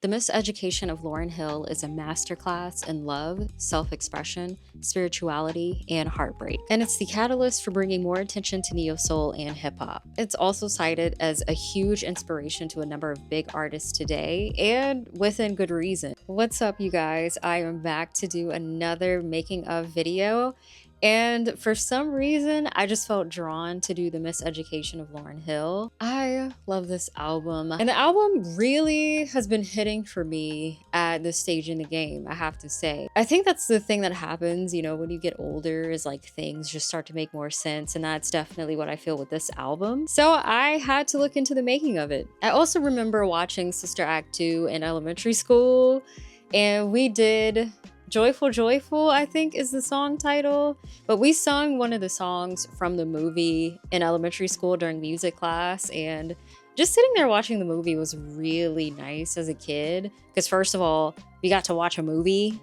The Miseducation of Lauryn Hill is a masterclass in love, self-expression, spirituality, and heartbreak. And it's the catalyst for bringing more attention to neo-soul and hip-hop. It's also cited as a huge inspiration to a number of big artists today, and within good reason. What's up, you guys? I am back to do another making of video. And for some reason, I just felt drawn to do the Miseducation of Lauryn Hill. I love this album. And the album really has been hitting for me at this stage in the game, I have to say. I think that's the thing that happens, you know, when you get older, is like things just start to make more sense. And that's definitely what I feel with this album. So I had to look into the making of it. I also remember watching Sister Act 2 in elementary school, and we did Joyful Joyful, I think is the song title. But we sung one of the songs from the movie in elementary school during music class, and just sitting there watching the movie was really nice as a kid. Because first of all, we got to watch a movie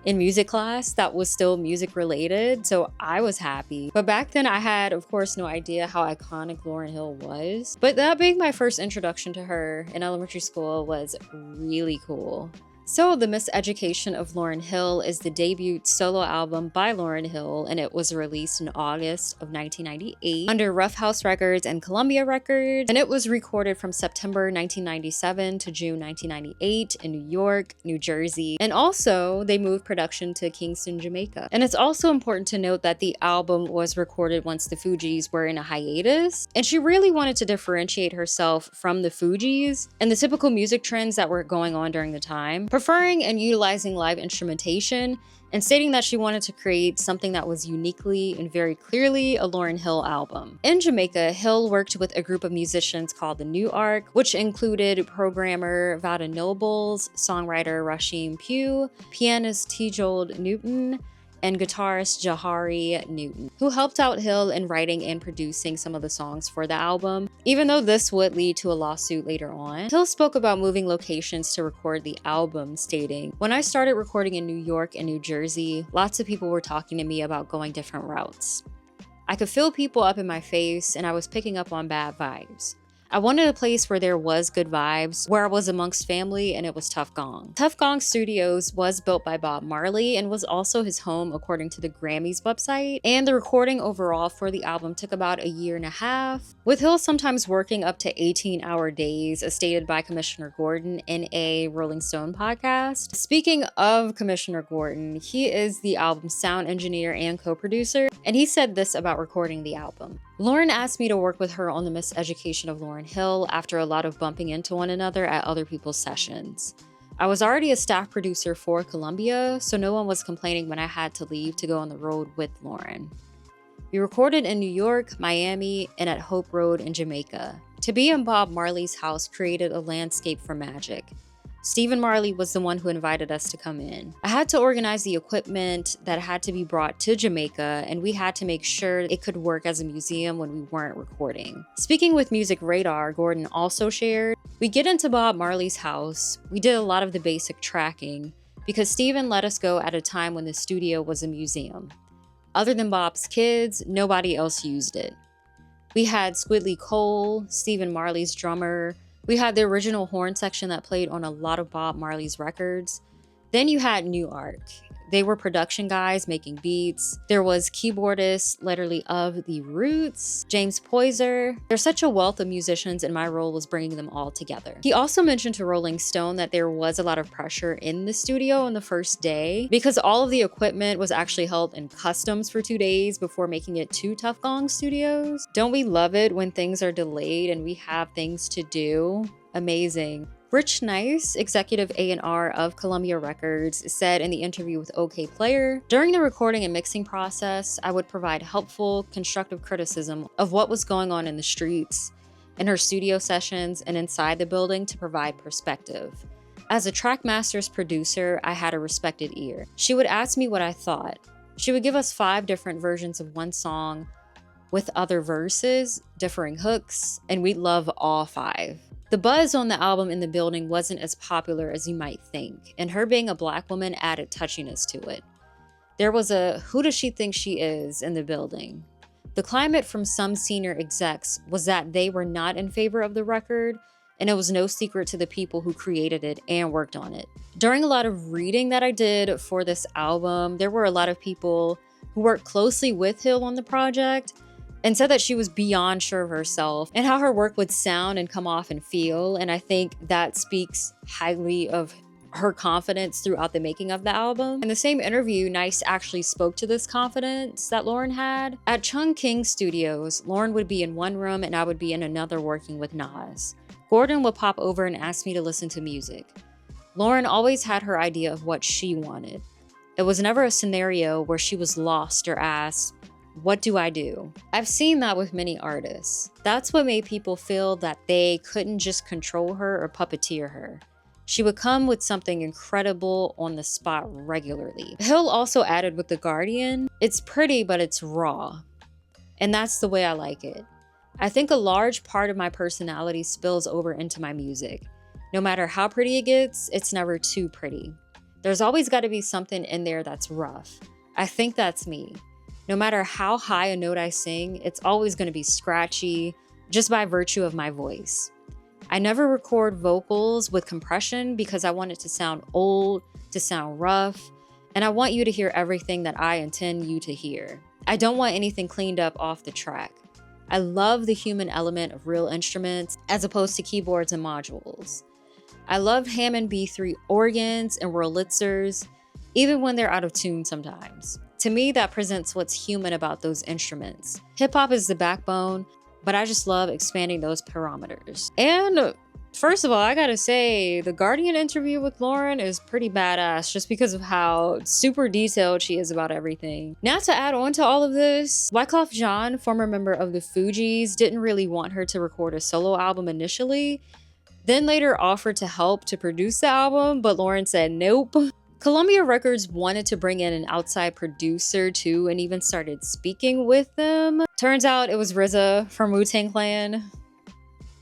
in music class that was still music related, so I was happy. But back then I had, of course, no idea how iconic Lauryn Hill was. But that being my first introduction to her in elementary school was really cool. So The Miseducation of Lauryn Hill is the debut solo album by Lauryn Hill, and it was released in August of 1998 under Rough House Records and Columbia Records, and it was recorded from September 1997 to June 1998 in New York, New Jersey, and also they moved production to Kingston, Jamaica. And it's also important to note that the album was recorded once the Fugees were in a hiatus, and she really wanted to differentiate herself from the Fugees and the typical music trends that were going on during the time, preferring and utilizing live instrumentation, and stating that she wanted to create something that was uniquely and very clearly a Lauryn Hill album. In Jamaica, Hill worked with a group of musicians called the New Ark, which included programmer Vada Nobles, songwriter Rasheem Pugh, pianist T-Jold Newton, and guitarist Jahari Newton, who helped out Hill in writing and producing some of the songs for the album, even though this would lead to a lawsuit later on. Hill spoke about moving locations to record the album, stating, "When I started recording in New York and New Jersey, lots of people were talking to me about going different routes. I could feel people up in my face, and I was picking up on bad vibes. I wanted a place where there was good vibes, where I was amongst family, and it was Tuff Gong." Tuff Gong Studios was built by Bob Marley and was also his home according to the Grammys website, and the recording overall for the album took about a year and a half, with Hill sometimes working up to 18-hour days, as stated by Commissioner Gordon in a Rolling Stone podcast. Speaking of Commissioner Gordon, he is the album's sound engineer and co-producer, and he said this about recording the album. "Lauryn asked me to work with her on the Miseducation of Lauryn Hill after a lot of bumping into one another at other people's sessions. I was already a staff producer for Columbia, so no one was complaining when I had to leave to go on the road with Lauryn. We recorded in New York, Miami, and at Hope Road in Jamaica. To be in Bob Marley's house created a landscape for magic. Stephen Marley was the one who invited us to come in. I had to organize the equipment that had to be brought to Jamaica, and we had to make sure it could work as a museum when we weren't recording." Speaking with Music Radar, Gordon also shared, "We get into Bob Marley's house. We did a lot of the basic tracking because Stephen let us go at a time when the studio was a museum. Other than Bob's kids, nobody else used it. We had Squidly Cole, Stephen Marley's drummer. We had the original horn section that played on a lot of Bob Marley's records. Then you had New Ark. They were production guys making beats. There was keyboardist, literally of the Roots, James Poyser. There's such a wealth of musicians, and my role was bringing them all together." He also mentioned to Rolling Stone that there was a lot of pressure in the studio on the first day because all of the equipment was actually held in customs for 2 days before making it to Tuff Gong Studios. Don't we love it when things are delayed and we have things to do? Amazing. Rich Nice, executive A&R of Columbia Records, said in the interview with OK Player, "During the recording and mixing process, I would provide helpful, constructive criticism of what was going on in the streets, in her studio sessions, and inside the building to provide perspective. As a Trackmaster's producer, I had a respected ear. She would ask me what I thought. She would give us 5 different versions of one song with other verses, differing hooks, and we'd love all 5. The buzz on the album in the building wasn't as popular as you might think, and her being a Black woman added touchiness to it. There was a "who does she think she is" in the building. The climate from some senior execs was that they were not in favor of the record, and it was no secret to the people who created it and worked on it. During a lot of reading that I did for this album, there were a lot of people who worked closely with Hill on the project and said that she was beyond sure of herself and how her work would sound and come off and feel. And I think that speaks highly of her confidence throughout the making of the album. In the same interview, Nice actually spoke to this confidence that Lauryn had. At Chung King Studios, Lauryn would be in one room and I would be in another working with Nas. Gordon would pop over and ask me to listen to music. Lauryn always had her idea of what she wanted. It was never a scenario where she was lost or asked, "What do I do?" I've seen that with many artists. That's what made people feel that they couldn't just control her or puppeteer her. She would come with something incredible on the spot regularly. Hill also added with The Guardian, "It's pretty, but it's raw." And that's the way I like it. I think a large part of my personality spills over into my music. No matter how pretty it gets, it's never too pretty. There's always got to be something in there that's rough. I think that's me. No matter how high a note I sing, it's always going to be scratchy just by virtue of my voice. I never record vocals with compression because I want it to sound old, to sound rough, and I want you to hear everything that I intend you to hear. I don't want anything cleaned up off the track. I love the human element of real instruments as opposed to keyboards and modules. I love Hammond B3 organs and Wurlitzers, even when they're out of tune sometimes. To me, that presents what's human about those instruments. Hip-hop is the backbone, but I just love expanding those parameters. And first of all, I gotta say, the Guardian interview with Lauryn is pretty badass just because of how super detailed she is about everything. Now to add on to all of this, Wyclef Jean, former member of the Fugees, didn't really want her to record a solo album initially, then later offered to help to produce the album, but Lauryn said nope. Columbia Records wanted to bring in an outside producer too and even started speaking with them. Turns out it was RZA from Wu-Tang Clan.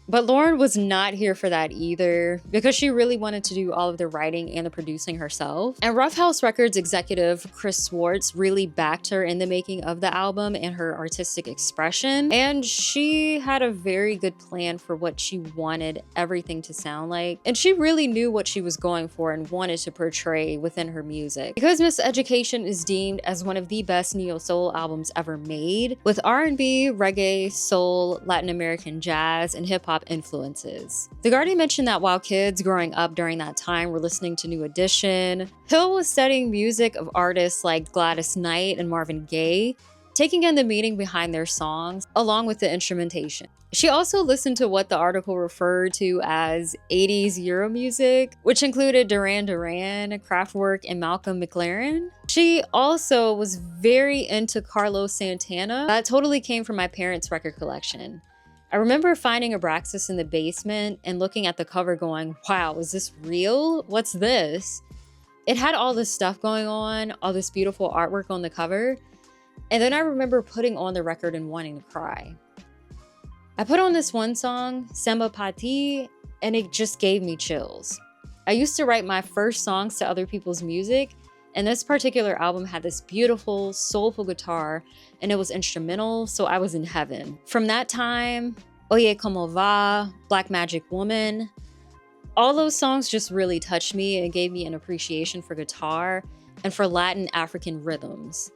But Lauryn was not here for that either because she really wanted to do all of the writing and the producing herself. And Rough House Records executive Chris Swartz really backed her in the making of the album and her artistic expression. And she had a very good plan for what she wanted everything to sound like. And she really knew what she was going for and wanted to portray within her music. Because Miseducation is deemed as one of the best neo-soul albums ever made, with R&B, reggae, soul, Latin American jazz, and hip-hop influences. The Guardian mentioned that while kids growing up during that time were listening to New Edition, Hill was studying music of artists like Gladys Knight and Marvin Gaye, taking in the meaning behind their songs, along with the instrumentation. She also listened to what the article referred to as 80s Euro music, which included Duran Duran, Kraftwerk, and Malcolm McLaren. She also was very into Carlos Santana. That totally came from my parents' record collection. I remember finding Abraxas in the basement and looking at the cover going, wow, is this real? What's this? It had all this stuff going on, all this beautiful artwork on the cover. And then I remember putting on the record and wanting to cry. I put on this one song, Samba Pati, and it just gave me chills. I used to write my first songs to other people's music, and this particular album had this beautiful, soulful guitar, and it was instrumental, so I was in heaven. From that time, Oye Como Va, Black Magic Woman, all those songs just really touched me and gave me an appreciation for guitar and for Latin African rhythms.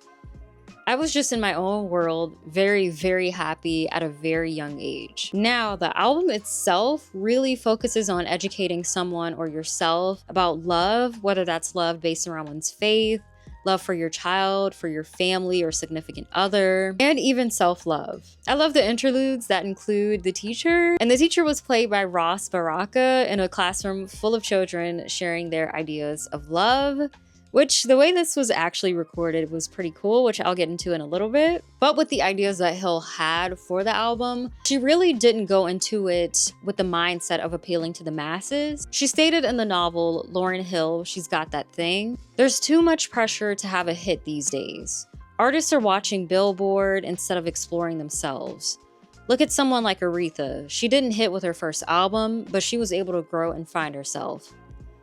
I was just in my own world, very, very happy at a very young age. Now, the album itself really focuses on educating someone or yourself about love, whether that's love based around one's faith, love for your child, for your family or significant other, and even self-love. I love the interludes that include the teacher, and the teacher was played by Ross Baraka in a classroom full of children sharing their ideas of love, which the way this was actually recorded was pretty cool, which I'll get into in a little bit. But with the ideas that Hill had for the album, she really didn't go into it with the mindset of appealing to the masses. She stated in the novel, Lauryn Hill, She's Got That Thing, there's too much pressure to have a hit these days. Artists are watching Billboard instead of exploring themselves. Look at someone like Aretha. She didn't hit with her first album, but she was able to grow and find herself.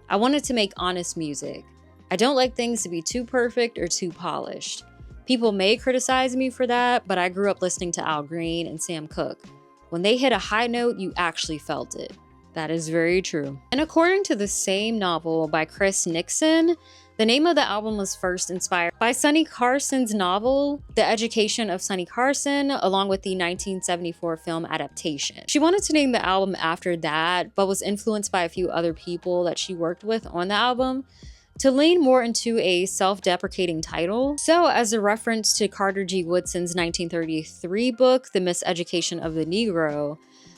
I wanted to make honest music. I don't like things to be too perfect or too polished. People may criticize me for that, but I grew up listening to Al Green and Sam Cooke. When they hit a high note, you actually felt it. That is very true. And according to the same novel by Chris Nixon, the name of the album was first inspired by Sonny Carson's novel, The Education of Sonny Carson, along with the 1974 film adaptation. She wanted to name the album after that, but was influenced by a few other people that she worked with on the album to lean more into a self-deprecating title. So, as a reference to Carter G. Woodson's 1933 book, The Miseducation of the Negro,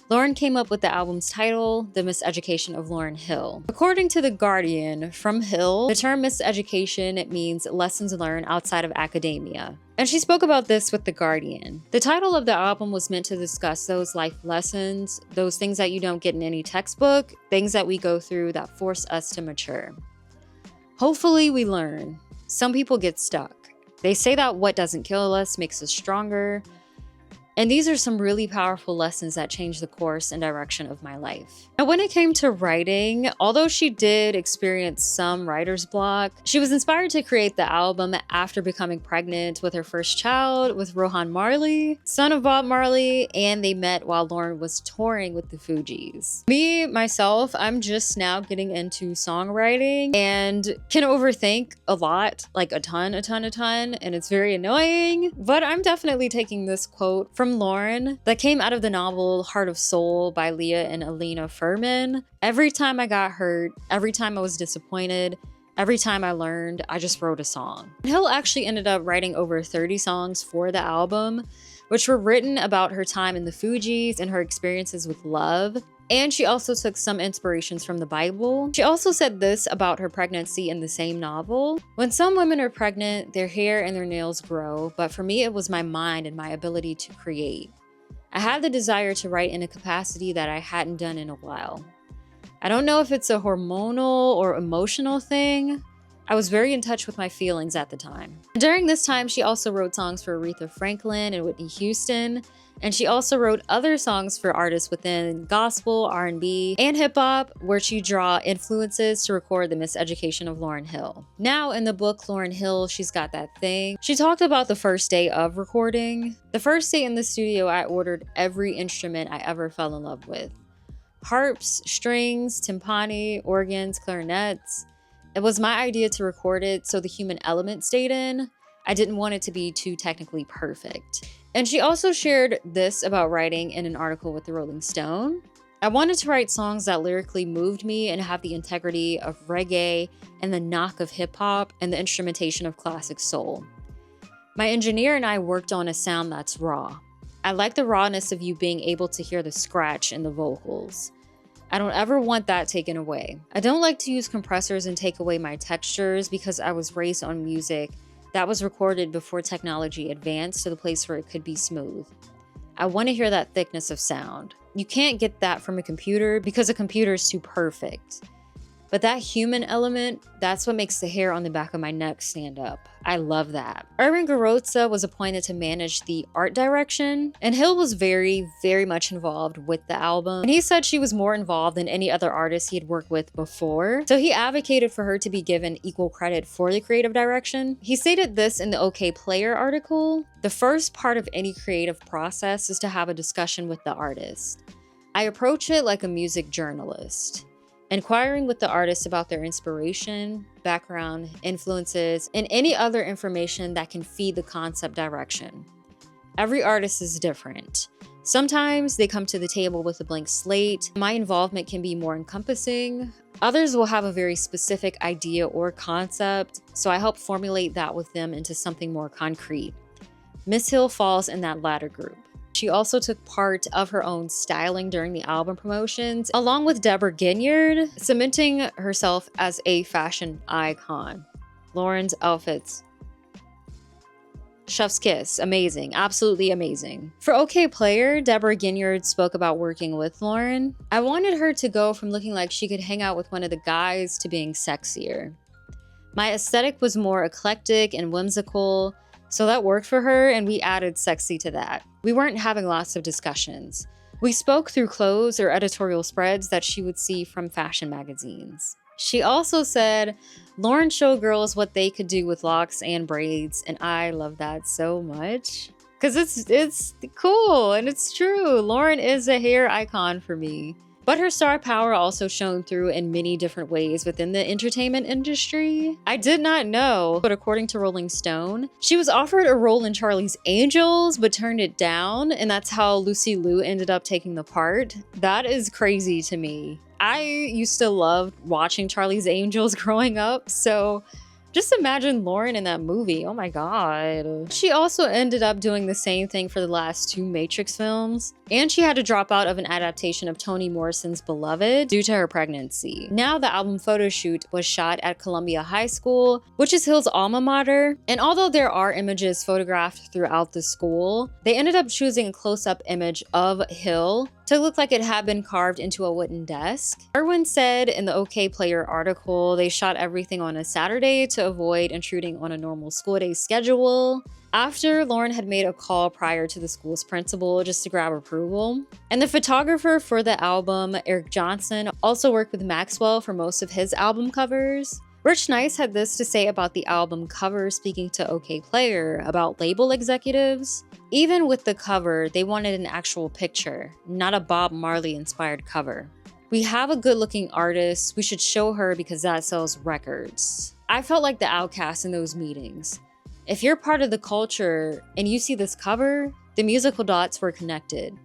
Lauryn came up with the album's title, The Miseducation of Lauryn Hill. According to The Guardian, from Hill, the term miseducation means lessons learned outside of academia. And she spoke about this with The Guardian. The title of the album was meant to discuss those life lessons, those things that you don't get in any textbook, things that we go through that force us to mature. Hopefully we learn. Some people get stuck. They say that what doesn't kill us makes us stronger. And these are some really powerful lessons that changed the course and direction of my life. Now, when it came to writing, although she did experience some writer's block, she was inspired to create the album after becoming pregnant with her first child with Rohan Marley, son of Bob Marley, and they met while Lauryn was touring with the Fugees. Me, myself, I'm just now getting into songwriting and can overthink a lot, like a ton, and it's very annoying. But I'm definitely taking this quote from Lauryn that came out of the novel Heart of Soul by Leah and Elina Furman. Every time I got hurt, every time I was disappointed, every time I learned, I just wrote a song. Hill actually ended up writing over 30 songs for the album, which were written about her time in the Fugees and her experiences with love. And she also took some inspirations from the Bible. She also said this about her pregnancy in the same novel. When some women are pregnant, their hair and their nails grow, but for me, it was my mind and my ability to create. I had the desire to write in a capacity that I hadn't done in a while. I don't know if it's a hormonal or emotional thing. I was very in touch with my feelings at the time. During this time, she also wrote songs for Aretha Franklin and Whitney Houston, and she also wrote other songs for artists within gospel, R&B, and hip-hop, where she draw influences to record the miseducation of Lauryn Hill. Now, in the book Lauryn Hill, She's Got That Thing, she talked about the first day of recording. The first day in the studio, I ordered every instrument I ever fell in love with. Harps, strings, timpani, organs, clarinets. It was my idea to record it so the human element stayed in. I didn't want it to be too technically perfect. And she also shared this about writing in an article with the Rolling Stone. I wanted to write songs that lyrically moved me and have the integrity of reggae and the knock of hip hop and the instrumentation of classic soul. My engineer and I worked on a sound that's raw. I like the rawness of you being able to hear the scratch in the vocals. I don't ever want that taken away. I don't like to use compressors and take away my textures because I was raised on music that was recorded before technology advanced to the place where it could be smooth. I want to hear that thickness of sound. You can't get that from a computer because a computer is too perfect. But that human element, that's what makes the hair on the back of my neck stand up. I love that. Erwin Garotza was appointed to manage the art direction, and Hill was very, very much involved with the album. And he said she was more involved than any other artist he had worked with before, so he advocated for her to be given equal credit for the creative direction. He stated this in the OK Player article: "The first part of any creative process is to have a discussion with the artist. I approach it like a music journalist, inquiring with the artist about their inspiration, background, influences, and any other information that can feed the concept direction. Every artist is different. Sometimes they come to the table with a blank slate. My involvement can be more encompassing. Others will have a very specific idea or concept, so I help formulate that with them into something more concrete. Miss Hill falls in that latter group." She also took part of her own styling during the album promotions, along with Deborah Ginyard, cementing herself as a fashion icon. Lauryn's outfits, chef's kiss, amazing, absolutely amazing. For OK Player, Deborah Ginyard spoke about working with Lauryn. "I wanted her to go from looking like she could hang out with one of the guys to being sexier. My aesthetic was more eclectic and whimsical, so that worked for her, and we added sexy to that. We weren't having lots of discussions. We spoke through clothes or editorial spreads that she would see from fashion magazines." She also said, "Lauryn showed girls what they could do with locks and braids," and I love that so much. Because it's cool, and it's true. Lauryn is a hair icon for me. But her star power also shone through in many different ways within the entertainment industry. I did not know, but according to Rolling Stone, she was offered a role in Charlie's Angels, but turned it down, and that's how Lucy Liu ended up taking the part. That is crazy to me. I used to love watching Charlie's Angels growing up, so just imagine Lauryn in that movie. Oh my god. She also ended up doing the same thing for the last 2 Matrix films, and she had to drop out of an adaptation of Toni Morrison's Beloved due to her pregnancy. Now the album photo shoot was shot at Columbia High School, which is Hill's alma mater, and although there are images photographed throughout the school, they ended up choosing a close-up image of Hill to look like it had been carved into a wooden desk. Irwin said in the OK Player article they shot everything on a Saturday to avoid intruding on a normal school day schedule, after Lauryn had made a call prior to the school's principal just to grab approval. And the photographer for the album, Eric Johnson, also worked with Maxwell for most of his album covers. Rich Nice had this to say about the album cover, speaking to OK Player about label executives. Even with the cover, they wanted an actual picture, not a Bob Marley inspired cover. We have a good looking artist, we should show her because that sells records. I felt like the outcast in those meetings. If you're part of the culture and you see this cover, the musical dots were connected.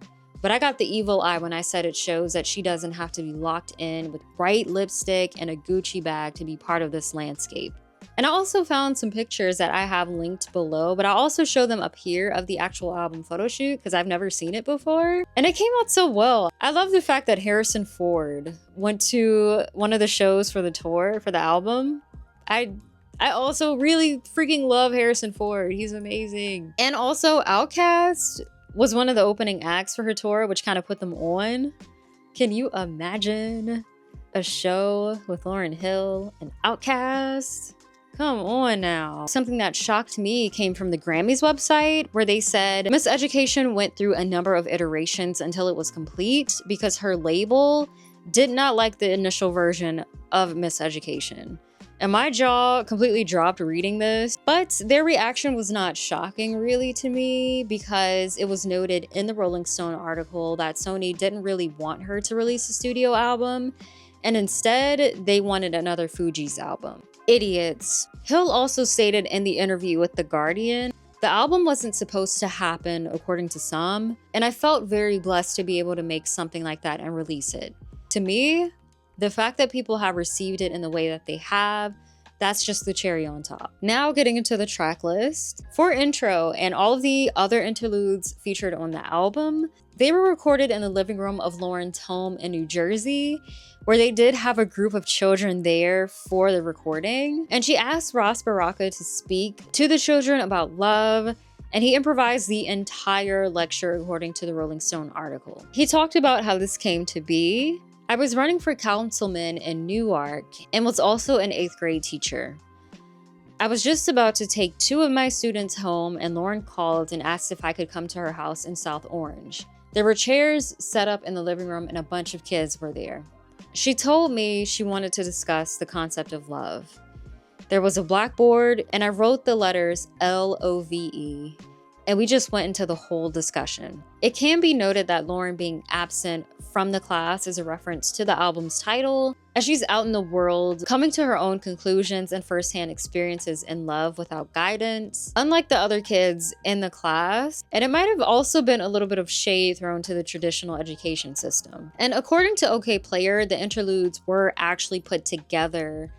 But I got the evil eye when I said it shows that she doesn't have to be locked in with bright lipstick and a Gucci bag to be part of this landscape. And I also found some pictures that I have linked below, but I'll also show them up here of the actual album photo shoot because I've never seen it before. And it came out so well. I love the fact that Harrison Ford went to one of the shows for the tour for the album. I also really freaking love Harrison Ford. He's amazing. And also Outkast was one of the opening acts for her tour, which kind of put them on. Can you imagine a show with Lauryn Hill and Outkast? Come on now. Something that shocked me came from the Grammys website, where they said Miseducation went through a number of iterations until it was complete because her label did not like the initial version of Miseducation. And my jaw completely dropped reading this, but their reaction was not shocking really to me because it was noted in the Rolling Stone article that Sony didn't really want her to release a studio album, and instead they wanted another Fugees album. Idiots. Hill also stated in the interview with The Guardian, the album wasn't supposed to happen according to some, and I felt very blessed to be able to make something like that and release it. To me, the fact that people have received it in the way that they have, that's just the cherry on top. Now getting into the track list. For intro and all of the other interludes featured on the album, they were recorded in the living room of Lauryn's home in New Jersey, where they did have a group of children there for the recording. And she asked Ross Baraka to speak to the children about love, and he improvised the entire lecture according to the Rolling Stone article. He talked about how this came to be. I was running for councilman in Newark and was also an 8th grade teacher. I was just about to take 2 of my students home and Lauryn called and asked if I could come to her house in South Orange. There were chairs set up in the living room and a bunch of kids were there. She told me she wanted to discuss the concept of love. There was a blackboard and I wrote the letters LOVE. And we just went into the whole discussion. It can be noted that Lauryn being absent from the class is a reference to the album's title, as she's out in the world, coming to her own conclusions and firsthand experiences in love without guidance, unlike the other kids in the class. And it might have also been a little bit of shade thrown to the traditional education system. And according to OK Player, the interludes were actually put together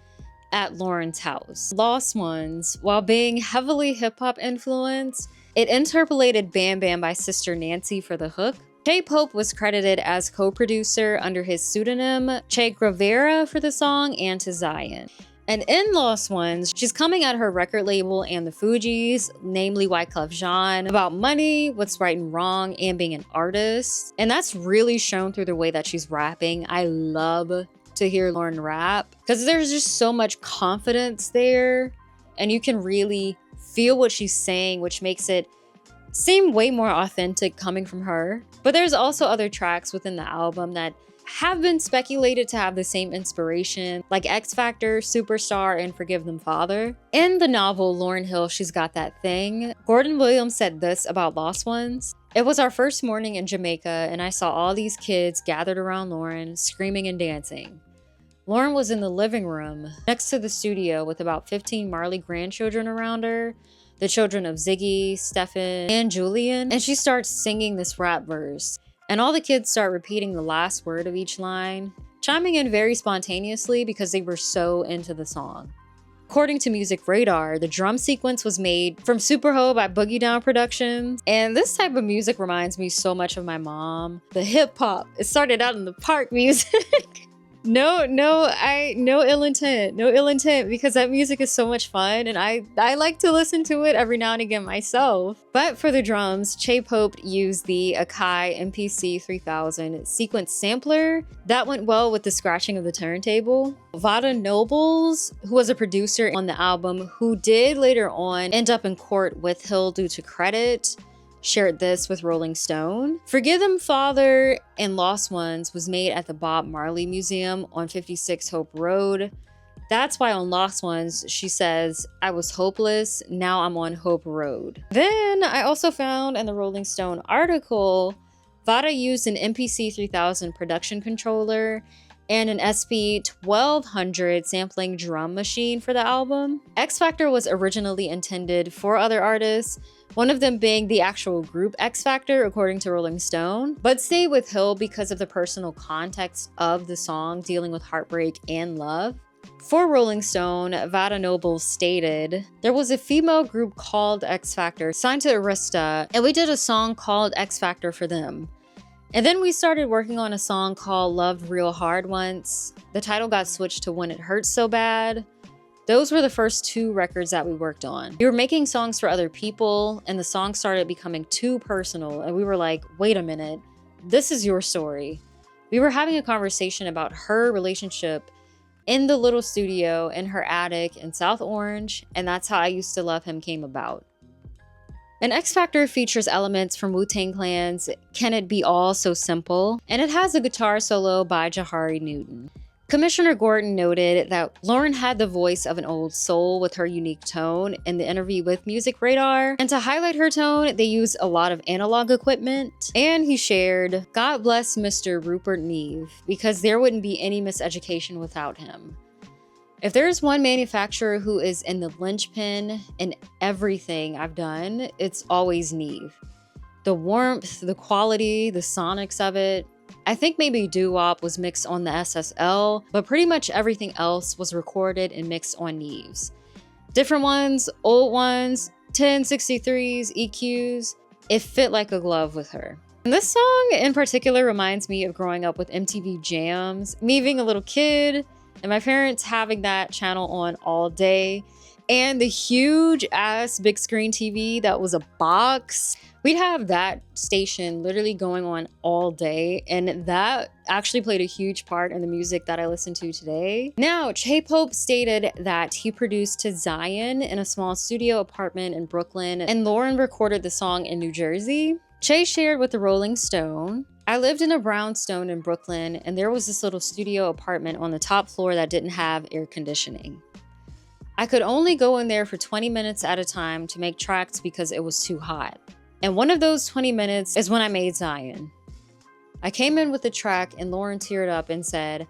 at Lauryn's house. Lost Ones, while being heavily hip-hop influenced, it interpolated Bam Bam by Sister Nancy for the hook. Che Pope was credited as co-producer under his pseudonym Che Guevara for the song and to Zion. And in Lost Ones, she's coming at her record label and the Fugees, namely Wyclef Jean, about money, what's right and wrong, and being an artist. And that's really shown through the way that she's rapping. I love to hear Lauryn rap because there's just so much confidence there, and you can really feel what she's saying, which makes it seem way more authentic coming from her. But there's also other tracks within the album that have been speculated to have the same inspiration, like X Factor, Superstar, and Forgive Them Father. In the novel Lauryn Hill, She's Got That Thing, Gordon Williams said this about Lost Ones. It was our first morning in Jamaica, and I saw all these kids gathered around Lauryn, screaming and dancing. Lauryn was in the living room next to the studio with about 15 Marley grandchildren around her, the children of Ziggy, Stefan, and Julian, and she starts singing this rap verse. And all the kids start repeating the last word of each line, chiming in very spontaneously because they were so into the song. According to Music Radar, the drum sequence was made from Super Ho by Boogie Down Productions. And this type of music reminds me so much of my mom. The hip hop, it started out in the park music. No ill intent because that music is so much fun and I like to listen to it every now and again myself. But for the drums, Che Pope used the Akai MPC 3000 sequence sampler. That went well with the scratching of the turntable. Vada Nobles, who was a producer on the album, who did later on end up in court with Hill due to credit, shared this with Rolling Stone. Forgive Them Father and Lost Ones was made at the Bob Marley Museum on 56 Hope Road. That's why on Lost Ones, she says, I was hopeless, now I'm on Hope Road. Then I also found in the Rolling Stone article, Vada used an MPC 3000 production controller and an SP 1200 sampling drum machine for the album. X Factor was originally intended for other artists, one of them being the actual group X Factor, according to Rolling Stone, but stayed with Hill because of the personal context of the song dealing with heartbreak and love. For Rolling Stone, Vada Nobles stated, there was a female group called X Factor signed to Arista, and we did a song called X Factor for them. And then we started working on a song called Loved Real Hard once. The title got switched to When It Hurts So Bad. Those were the first 2 records that we worked on. We were making songs for other people, and the song started becoming too personal, and we were like, wait a minute, this is your story. We were having a conversation about her relationship in the little studio in her attic in South Orange, and that's how I Used to Love Him came about. And X Factor features elements from Wu-Tang Clan's Can It Be All So Simple, and it has a guitar solo by Jahari Newton. Commissioner Gordon noted that Lauryn had the voice of an old soul with her unique tone in the interview with Music Radar, and to highlight her tone, they used a lot of analog equipment. And he shared, God bless Mr. Rupert Neve, because there wouldn't be any miseducation without him. If there's one manufacturer who is in the linchpin in everything I've done, it's always Neve. The warmth, the quality, the sonics of it. I think maybe doo-wop was mixed on the SSL, but pretty much everything else was recorded and mixed on Neves. Different ones, old ones, 1063s, EQs, it fit like a glove with her. And this song in particular reminds me of growing up with MTV Jams, me being a little kid, and my parents having that channel on all day, and the huge ass big screen TV that was a box. We'd have that station literally going on all day, and that actually played a huge part in the music that I listen to today. Now, Che Pope stated that he produced to Zion in a small studio apartment in Brooklyn, and Lauryn recorded the song in New Jersey. Che shared with the Rolling Stone, I lived in a brownstone in Brooklyn, and there was this little studio apartment on the top floor that didn't have air conditioning. I could only go in there for 20 minutes at a time to make tracks because it was too hot. And one of those 20 minutes is when I made Zion. I came in with the track and Lauryn teared up and said,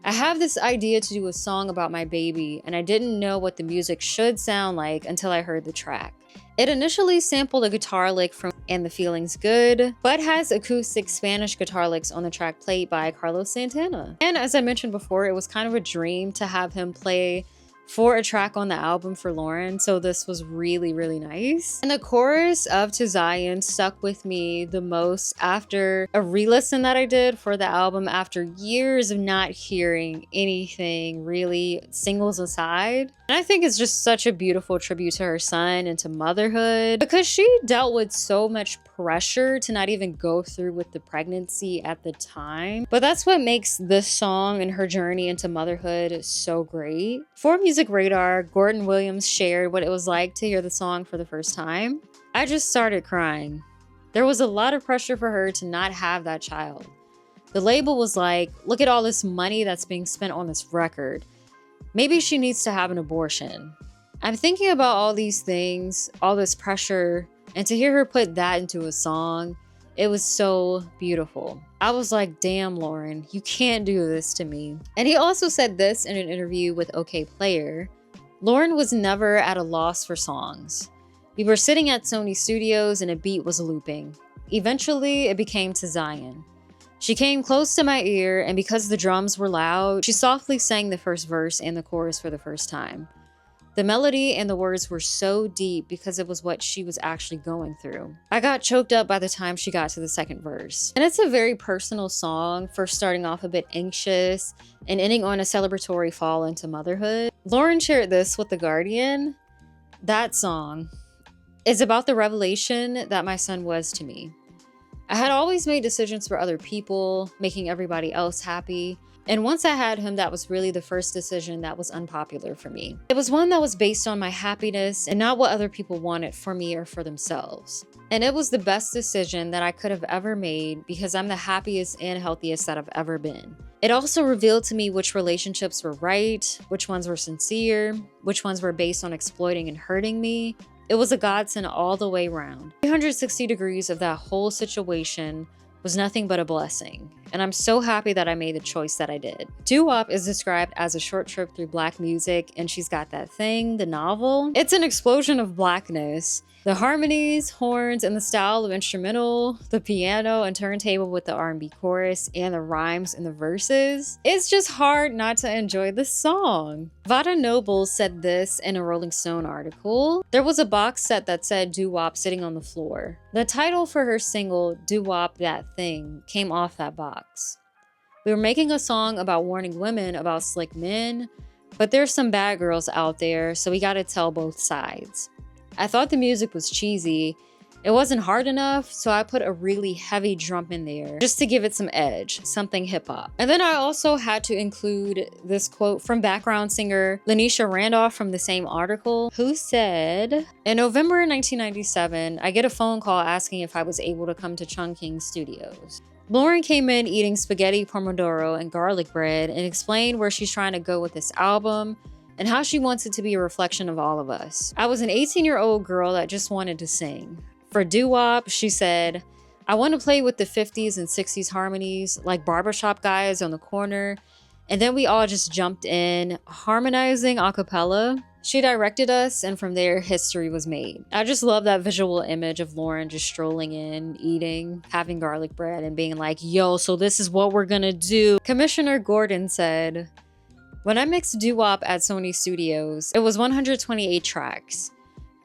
I have this idea to do a song about my baby, and I didn't know what the music should sound like until I heard the track. It initially sampled a guitar lick from And the Feeling's Good, but has acoustic Spanish guitar licks on the track played by Carlos Santana. And as I mentioned before, it was kind of a dream to have him play for a track on the album for Lauryn, so this was really, really nice. And the chorus of To Zion stuck with me the most after a re-listen that I did for the album after years of not hearing anything really, singles aside. And I think it's just such a beautiful tribute to her son and to motherhood, because she dealt with so much pressure to not even go through with the pregnancy at the time. But that's what makes this song and her journey into motherhood so great. For Music Radar, Gordon Williams shared what it was like to hear the song for the first time. I just started crying. There was a lot of pressure for her to not have that child. The label was like, look at all this money that's being spent on this record. Maybe she needs to have an abortion. I'm thinking about all these things, all this pressure, and to hear her put that into a song, it was so beautiful. I was like, damn, Lauryn, you can't do this to me. And he also said this in an interview with OK Player. Lauryn was never at a loss for songs. We were sitting at Sony Studios and a beat was looping. Eventually, it became To Zion. She came close to my ear, and because the drums were loud, she softly sang the first verse and the chorus for the first time. The melody and the words were so deep because it was what she was actually going through. I got choked up by the time she got to the second verse. And it's a very personal song, first starting off a bit anxious and ending on a celebratory fall into motherhood. Lauryn shared this with The Guardian. That song is about the revelation that my son was to me. I had always made decisions for other people, making everybody else happy. And once I had him, that was really the first decision that was unpopular for me. It was one that was based on my happiness and not what other people wanted for me or for themselves. And it was the best decision that I could have ever made because I'm the happiest and healthiest that I've ever been. It also revealed to me which relationships were right, which ones were sincere, which ones were based on exploiting and hurting me. It was a godsend all the way around. 360 degrees of that whole situation was nothing but a blessing, and I'm so happy that I made the choice that I did. Doo-wop is described as a short trip through Black music, and She's Got That Thing, the novel. It's an explosion of Blackness. The harmonies, horns, and the style of instrumental, the piano and turntable with the R&B chorus, and the rhymes in the verses. It's just hard not to enjoy the song. Vada Noble said this in a Rolling Stone article. There was a box set that said Doo-wop sitting on the floor. The title for her single, Doo-wop That Thing, came off that box. We were making a song about warning women about slick men, but there's some bad girls out there, so we gotta tell both sides. I thought the music was cheesy. It wasn't hard enough, so I put a really heavy drum in there just to give it some edge, something hip-hop. And then I also had to include this quote from background singer Lanisha Randolph from the same article, who said, in November 1997, I get a phone call asking if I was able to come to Chungking Studios. Lauryn came in eating spaghetti pomodoro and garlic bread and explained where she's trying to go with this album, and how she wants it to be a reflection of all of us. I was an 18-year-old girl that just wanted to sing. For Doo-wop, she said, I want to play with the 50s and 60s harmonies, like barbershop guys on the corner, and then we all just jumped in, harmonizing a cappella. She directed us, and from there, history was made. I just love that visual image of Lauryn just strolling in, eating, having garlic bread, and being like, yo, so this is what we're gonna do. Commissioner Gordon said, when I mixed Doo-wop at Sony Studios, it was 128 tracks.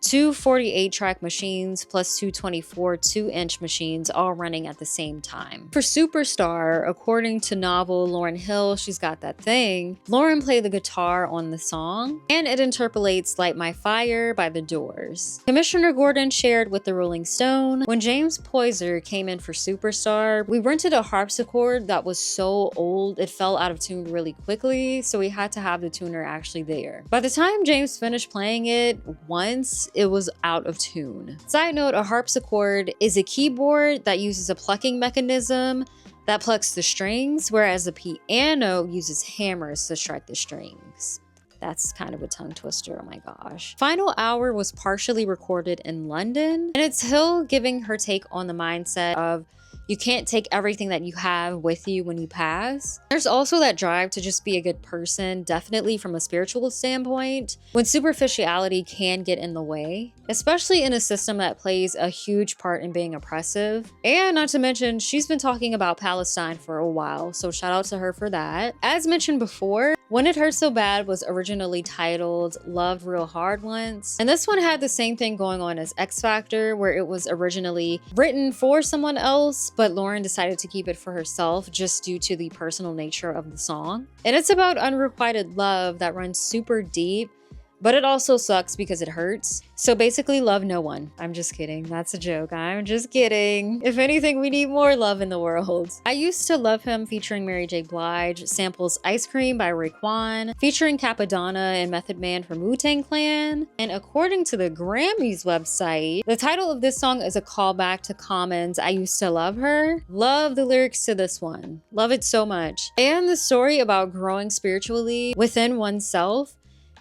Two 48-track machines plus two 24 2-inch machines all running at the same time. For Superstar, according to novel Lauryn Hill, She's Got That Thing, Lauryn played the guitar on the song, and it interpolates Light My Fire by The Doors. Commissioner Gordon shared with the Rolling Stone, when James Poyser came in for Superstar, we rented a harpsichord that was so old it fell out of tune really quickly, so we had to have the tuner actually there. By the time James finished playing it once, it was out of tune. Side note, a harpsichord is a keyboard that uses a plucking mechanism that plucks the strings, whereas a piano uses hammers to strike the strings. That's kind of a tongue twister, oh my gosh. Final Hour was partially recorded in London, and it's Hill giving her take on the mindset of you can't take everything that you have with you when you pass. There's also that drive to just be a good person, definitely from a spiritual standpoint, when superficiality can get in the way, especially in a system that plays a huge part in being oppressive. And not to mention, she's been talking about Palestine for a while, so shout out to her for that. As mentioned before, When It Hurt So Bad was originally titled Loved Real Hard Once, and this one had the same thing going on as X Factor, where it was originally written for someone else, but Lauryn decided to keep it for herself just due to the personal nature of the song. And it's about unrequited love that runs super deep, But it also sucks because it hurts. So basically, love no one. I'm just kidding. That's a joke. I'm just kidding. If anything, we need more love in the world. I Used to Love Him featuring Mary J. Blige samples Ice Cream by Raekwon, featuring Capadonna and Method Man from Wu-Tang Clan. And according to the Grammys website, the title of this song is a callback to Common's I Used to Love Her. Love the lyrics to this one. Love it so much. And the story about growing spiritually within oneself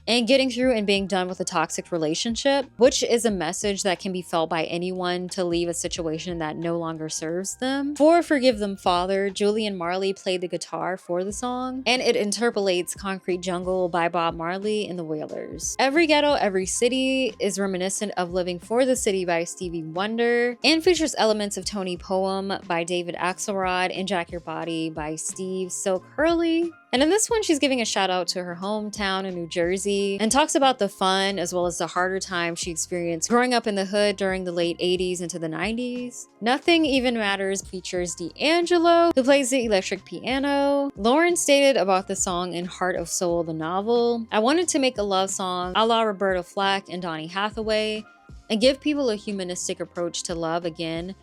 and getting through and being done with a toxic relationship, which is a message that can be felt by anyone to leave a situation that no longer serves them. For Forgive Them Father, Julian Marley played the guitar for the song, and it interpolates Concrete Jungle by Bob Marley and the Wailers. Every Ghetto, Every City is reminiscent of Living for the City by Stevie Wonder, and features elements of Tony Poem by David Axelrod and Jack Your Body by Steve Silk Hurley. And in this one, she's giving a shout out to her hometown in New Jersey and talks about the fun as well as the harder time she experienced growing up in the hood during the late 80s into the 90s. Nothing Even Matters features D'Angelo, who plays the electric piano. Lauryn stated about the song in Heart of Soul, the novel, "I wanted to make a love song a la Roberta Flack and Donny Hathaway and give people a humanistic approach to love again,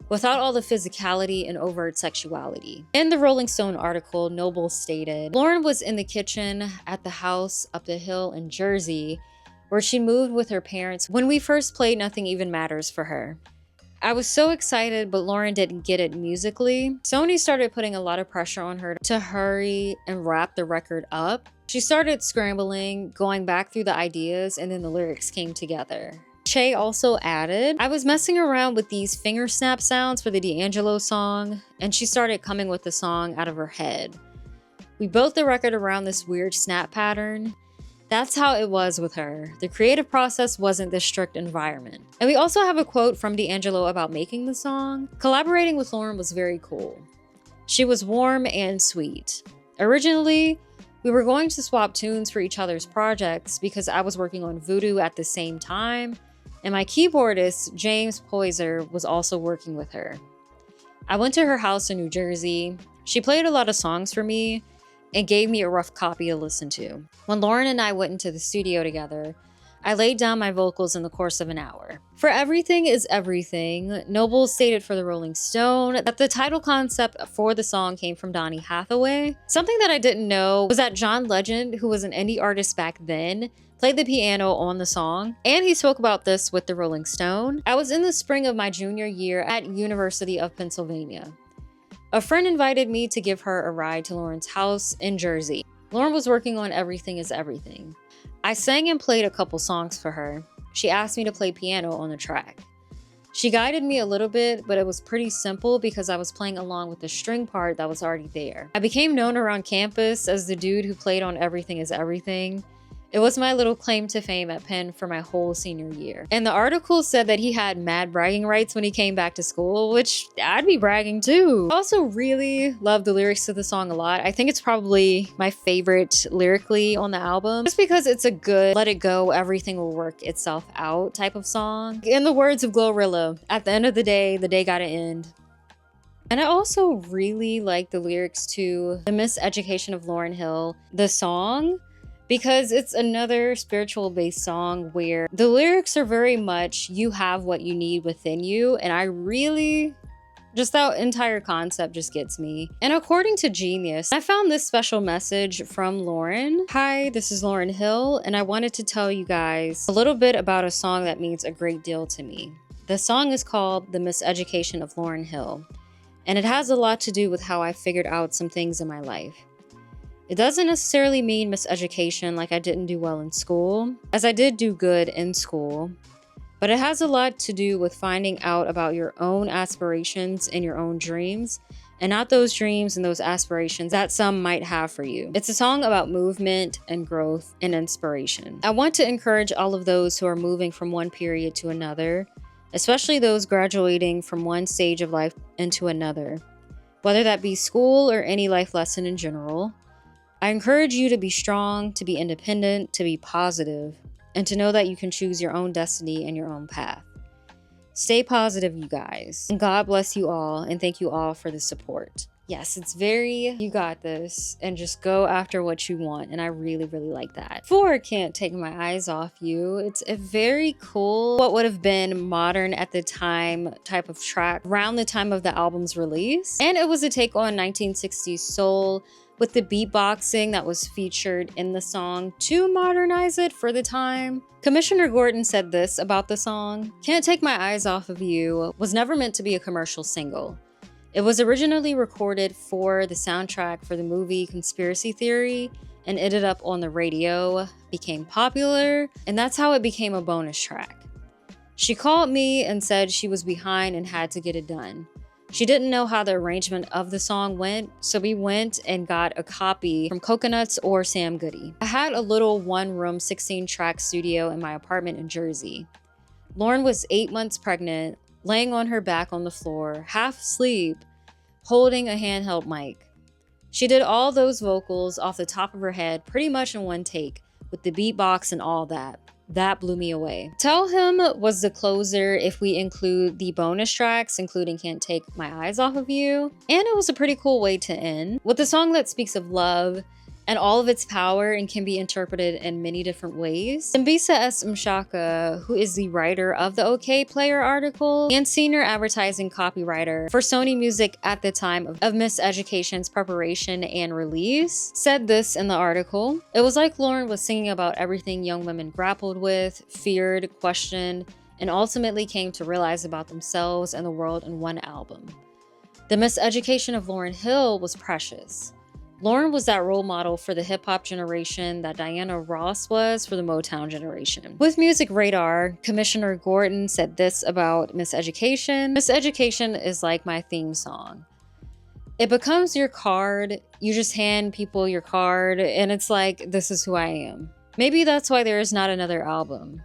without all the physicality and overt sexuality." In the Rolling Stone article, Noble stated, Lauryn was in the kitchen at the house up the hill in Jersey, where she moved with her parents when we first played Nothing Even Matters for her. I was so excited, but Lauryn didn't get it musically. Sony started putting a lot of pressure on her to hurry and wrap the record up. She started scrambling, going back through the ideas, and then the lyrics came together. Che also added, "I was messing around with these finger snap sounds for the D'Angelo song, and she started coming with the song out of her head. We built the record around this weird snap pattern. That's how it was with her. The creative process wasn't this strict environment." And we also have a quote from D'Angelo about making the song. "Collaborating with Lauryn was very cool. She was warm and sweet. Originally, we were going to swap tunes for each other's projects because I was working on Voodoo at the same time, and my keyboardist, James Poyser, was also working with her. I went to her house in New Jersey. She played a lot of songs for me and gave me a rough copy to listen to. When Lauryn and I went into the studio together, I laid down my vocals in the course of an hour." For Everything Is Everything, Noble stated for the Rolling Stone that the title concept for the song came from Donny Hathaway. Something that I didn't know was that John Legend, who was an indie artist back then, played the piano on the song, and he spoke about this with the Rolling Stone. "I was in the spring of my junior year at University of Pennsylvania. A friend invited me to give her a ride to Lauryn's house in Jersey. Lauryn was working on Everything Is Everything. I sang and played a couple songs for her. She asked me to play piano on the track. She guided me a little bit, but it was pretty simple because I was playing along with the string part that was already there. I became known around campus as the dude who played on Everything Is Everything. It was my little claim to fame at Penn for my whole senior year." And the article said that he had mad bragging rights when he came back to school, which I'd be bragging too. I also really love the lyrics to the song a lot. I think it's probably my favorite lyrically on the album, just because it's a good let it go, everything will work itself out type of song. In the words of Glorilla, "At the end of the day gotta end." And I also really like the lyrics to The Miseducation of Lauryn Hill, the song, because it's another spiritual based song where the lyrics are very much you have what you need within you, and I really just that entire concept just gets me. And according to Genius, I found this special message from Lauryn. "Hi, this is Lauryn Hill, and I wanted to tell you guys a little bit about a song that means a great deal to me. The song is called The Miseducation of Lauryn Hill, and it has a lot to do with how I figured out some things in my life. It doesn't necessarily mean miseducation, like I didn't do well in school, as I did do good in school, but it has a lot to do with finding out about your own aspirations and your own dreams, and not those dreams and those aspirations that some might have for you. It's a song about movement and growth and inspiration. I want to encourage all of those who are moving from one period to another, especially those graduating from one stage of life into another, whether that be school or any life lesson in general. I encourage you to be strong, to be independent, to be positive, and to know that you can choose your own destiny and your own path. Stay positive, you guys. And God bless you all, and thank you all for the support." Yes, it's very, you got this, and just go after what you want. And I really, really like that. For Can't Take My Eyes Off You, it's a very cool, what would have been modern at the time type of track around the time of the album's release. And it was a take on 1960s soul with the beatboxing that was featured in the song to modernize it for the time. Commissioner Gordon said this about the song: "Can't Take My Eyes Off of You was never meant to be a commercial single. It was originally recorded for the soundtrack for the movie Conspiracy Theory and ended up on the radio, became popular, and that's how it became a bonus track. She called me and said she was behind and had to get it done. She didn't know how the arrangement of the song went, so we went and got a copy from Coconuts or Sam Goody. I had a little one-room 16-track studio in my apartment in Jersey. Lauryn was 8 months pregnant, laying on her back on the floor, half asleep, holding a handheld mic. She did all those vocals off the top of her head pretty much in one take, with the beatbox and all that. That blew me away. Tell Him was the closer if we include the bonus tracks, including Can't Take My Eyes Off of You. And it was a pretty cool way to end, with a song that speaks of love and all of its power and can be interpreted in many different ways. Mbisa S. Mshaka, who is the writer of the OK Player article and senior advertising copywriter for Sony Music at the time of Miseducation's preparation and release, said this in the article: "It was like Lauryn was singing about everything young women grappled with, feared, questioned, and ultimately came to realize about themselves and the world in one album. The miseducation of Lauryn Hill was precious. Lauryn was that role model for the hip-hop generation that Diana Ross was for the Motown generation." With Music Radar, Commissioner Gordon said this about Miseducation: "Miseducation is like my theme song. It becomes your card. You just hand people your card, and it's like, this is who I am. Maybe that's why there is not another album.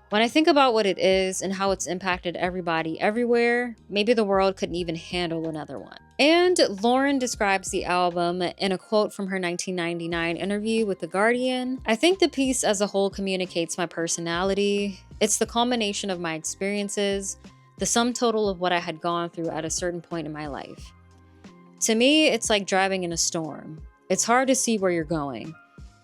When I think about what it is and how it's impacted everybody everywhere, maybe the world couldn't even handle another one." And Lauryn describes the album in a quote from her 1999 interview with The Guardian: "I think the piece as a whole communicates my personality. It's the culmination of my experiences, the sum total of what I had gone through at a certain point in my life. To me, it's like driving in a storm. It's hard to see where you're going.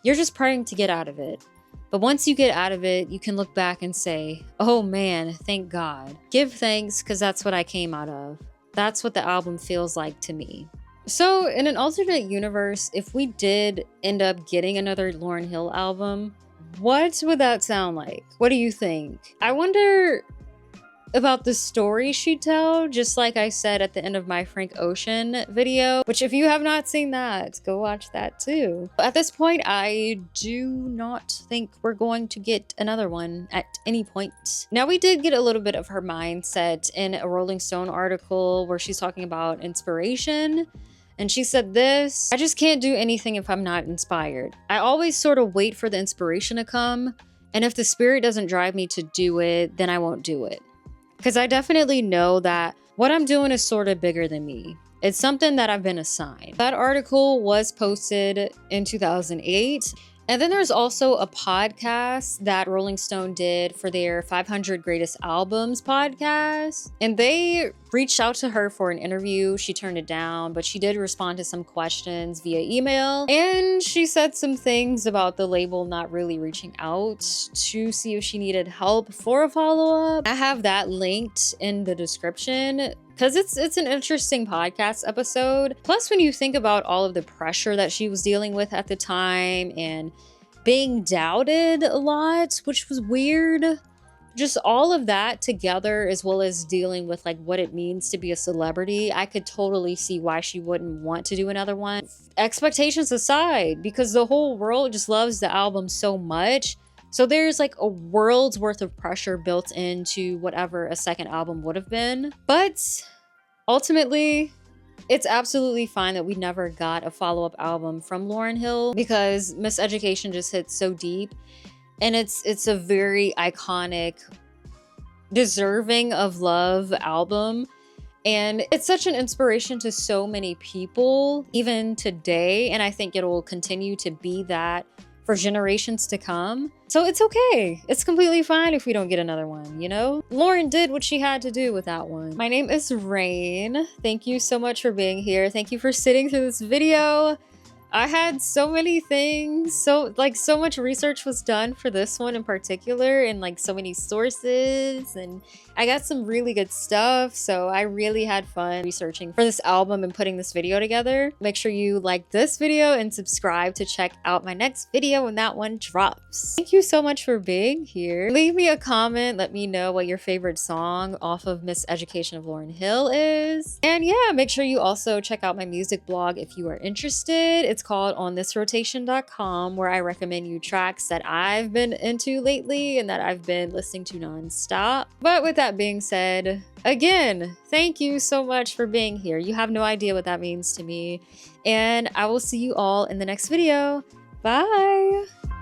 You're just praying to get out of it. But once you get out of it, you can look back and say, oh man, thank God. Give thanks, because that's what I came out of. That's what the album feels like to me." So in an alternate universe, if we did end up getting another Lauryn Hill album, what would that sound like? What do you think? I wonder about the story she'd tell, just like I said at the end of my Frank Ocean video, which if you have not seen that, go watch that too. At this point, I do not think we're going to get another one at any point. Now, we did get a little bit of her mindset in a Rolling Stone article where she's talking about inspiration. And she said this: "I just can't do anything if I'm not inspired. I always sort of wait for the inspiration to come. And if the spirit doesn't drive me to do it, then I won't do it. Because I definitely know that what I'm doing is sort of bigger than me. It's something that I've been assigned." That article was posted in 2008. And then there's also a podcast that Rolling Stone did for their 500 Greatest Albums podcast. And they reached out to her for an interview. She turned it down, but she did respond to some questions via email. And she said some things about the label not really reaching out to see if she needed help for a follow-up. I have that linked in the description, because it's an interesting podcast episode. Plus, when you think about all of the pressure that she was dealing with at the time and being doubted a lot, which was weird. Just all of that together, as well as dealing with like what it means to be a celebrity, I could totally see why she wouldn't want to do another one. Expectations aside, because the whole world just loves the album so much. So there's like a world's worth of pressure built into whatever a second album would have been. But ultimately, it's absolutely fine that we never got a follow-up album from Lauryn Hill, because Miseducation just hits so deep. And it's a very iconic, deserving of love album. And it's such an inspiration to so many people, even today. And I think it will continue to be that for generations to come. So it's okay. It's completely fine if we don't get another one, you know? Lauryn did what she had to do with that one. My name is Rain. Thank you so much for being here. Thank you for sitting through this video. I had so many things, so much research was done for this one in particular, and like so many sources, and I got some really good stuff. So I really had fun researching for this album and putting this video together. Make sure you like this video and subscribe to check out my next video when that one drops. Thank you so much for being here. Leave me a comment, let me know what your favorite song off of Miseducation of Lauryn Hill is. And yeah, make sure you also check out my music blog if you are interested. It's called onthisrotation.com, where I recommend you tracks that I've been into lately and that I've been listening to nonstop. But with that being said, again, thank you so much for being here. You have no idea what that means to me. And I will see you all in the next video. Bye!